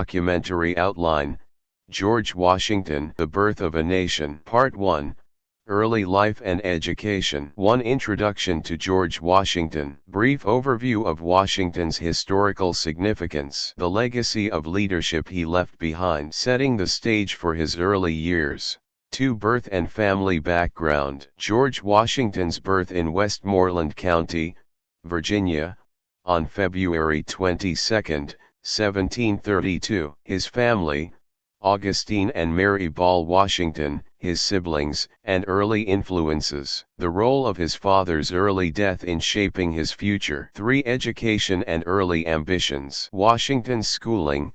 Documentary outline, George Washington, The Birth of a Nation. Part 1, Early Life and Education. 1. Introduction to George Washington. Brief overview of Washington's historical significance. The legacy of leadership he left behind, setting the stage for his early years. 2. Birth and family background. George Washington's birth in Westmoreland County, Virginia, on February 22, 1732. His family, Augustine and Mary Ball Washington, his siblings, and early influences. The role of his father's early death in shaping his future. 3. Education and early ambitions. Washington's schooling,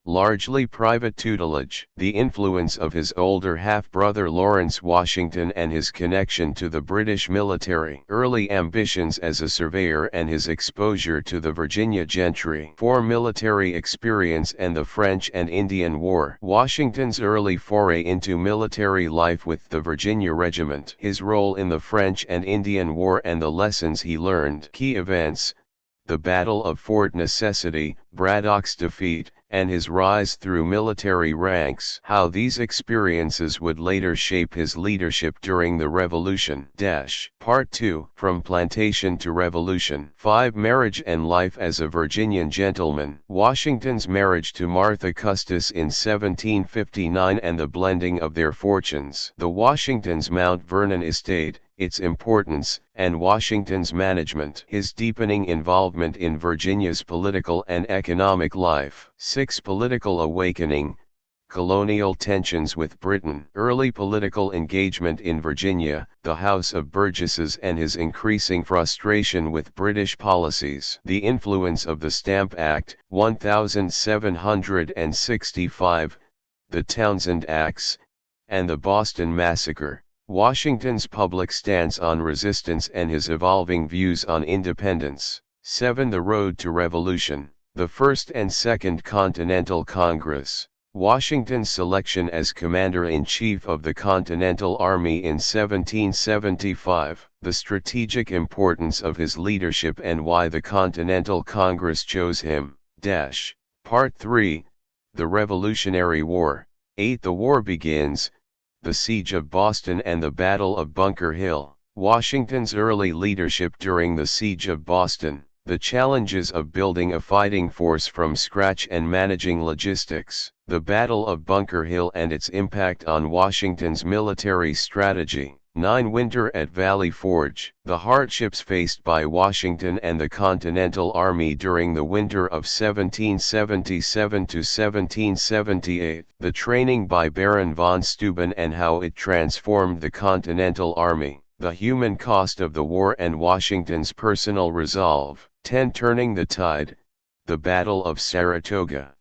largely private tutelage. The influence of his older half-brother Lawrence Washington and his connection to the British military. Early ambitions as a surveyor and his exposure to the Virginia gentry. 4. Military experience and the French and Indian War. Washington's early foray into military life with the Virginia Regiment. His role in the French and Indian War and the lessons he learned. Key events: the Battle of Fort Necessity, Braddock's defeat, and his rise through military ranks. How these experiences would later shape his leadership during the Revolution. Part 2, From Plantation to Revolution. 5. Marriage and life as a Virginian gentleman. Washington's marriage to Martha Custis in 1759 and the blending of their fortunes. The Washingtons' Mount Vernon estate, its importance, and Washington's management. His deepening involvement in Virginia's political and economic life. 6. Political awakening, colonial tensions with Britain. Early political engagement in Virginia, the House of Burgesses and his increasing frustration with British policies. The influence of the Stamp Act, 1765, the Townshend Acts, and the Boston Massacre. Washington's public stance on resistance and his evolving views on independence. 7. The road to revolution. The First and Second Continental Congress. Washington's selection as Commander-in-Chief of the Continental Army in 1775. The strategic importance of his leadership and why the Continental Congress chose him. Part 3, The Revolutionary War. 8. The war begins, the Siege of Boston and the Battle of Bunker Hill. Washington's early leadership during the Siege of Boston. The challenges of building a fighting force from scratch and managing logistics. The Battle of Bunker Hill and its impact on Washington's military strategy. 9. Winter at Valley Forge. The hardships faced by Washington and the Continental Army during the winter of 1777 to 1778. The training by Baron von Steuben and how it transformed the Continental Army. The human cost of the war and Washington's personal resolve. 10. Turning the tide, the Battle of Saratoga.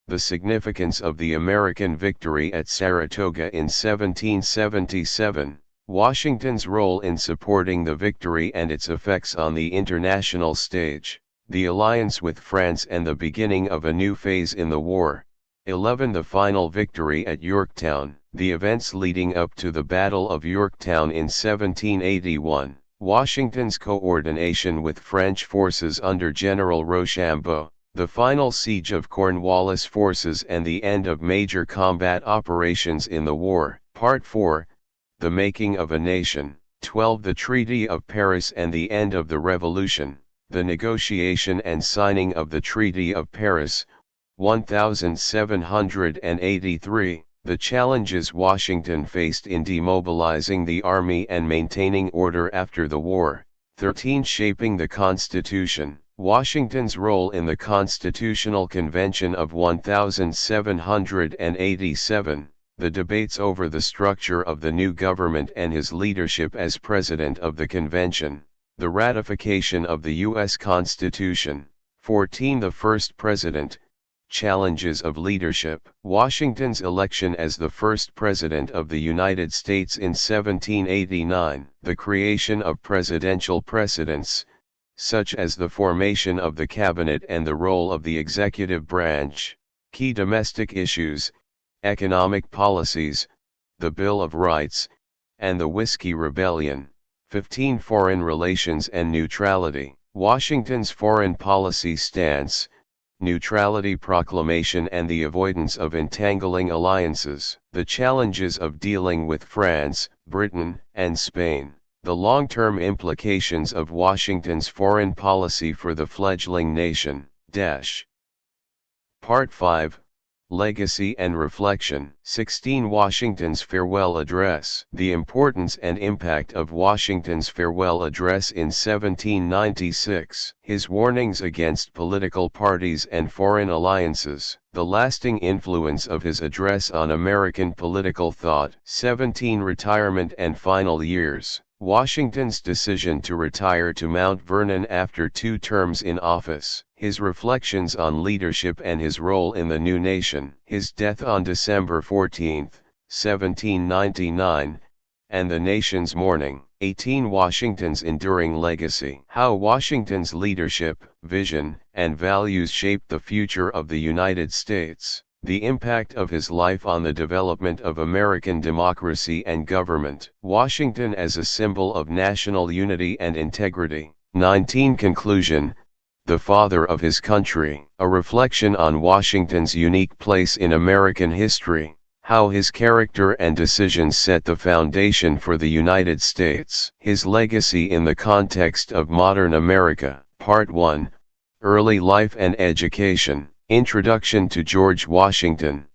The significance of the American victory at Saratoga in 1777. Washington's role in supporting the victory and its effects on the international stage. The alliance with France and the beginning of a new phase in the war. 11. The final victory at Yorktown. The events leading up to the Battle of Yorktown in 1781. Washington's coordination with French forces under General Rochambeau. The final siege of Cornwallis forces and the end of major combat operations in the war. Part 4, The Making of a Nation. 12. The Treaty of Paris and the end of the Revolution. The negotiation and signing of the Treaty of Paris, 1783. The challenges Washington faced in demobilizing the army and maintaining order after the war. 13. Shaping the Constitution. Washington's role in the Constitutional Convention of 1787. The debates over the structure of the new government and his leadership as President of the Convention. The ratification of the U.S. Constitution. 14. The first President. Challenges of leadership. Washington's election as the first President of the United States in 1789. The creation of presidential precedents, such as the formation of the cabinet and the role of the executive branch. Key domestic issues, economic policies, the Bill of Rights, and the Whiskey Rebellion. 15. Foreign relations and neutrality. Washington's foreign policy stance, neutrality proclamation and the avoidance of entangling alliances, the challenges of dealing with France, Britain, and Spain, the long-term implications of Washington's foreign policy for the fledgling nation. Part 5, Legacy and Reflection. 16. Washington's Farewell Address. The importance and impact of Washington's farewell address in 1796. His warnings against political parties and foreign alliances. The lasting influence of his address on American political thought. 17. Retirement and final years. Washington's decision to retire to Mount Vernon after 2 terms in office, his reflections on leadership and his role in the new nation, his death on December 14, 1799, and the nation's mourning. 18. Washington's enduring legacy. How Washington's leadership, vision, and values shaped the future of the United States. The impact of his life on the development of American democracy and government. Washington as a symbol of national unity and integrity. 19. Conclusion. The father of his country. A reflection on Washington's unique place in American history. How his character and decisions set the foundation for the United States. His legacy in the context of modern America. Part 1. Early life and education. Introduction to George Washington.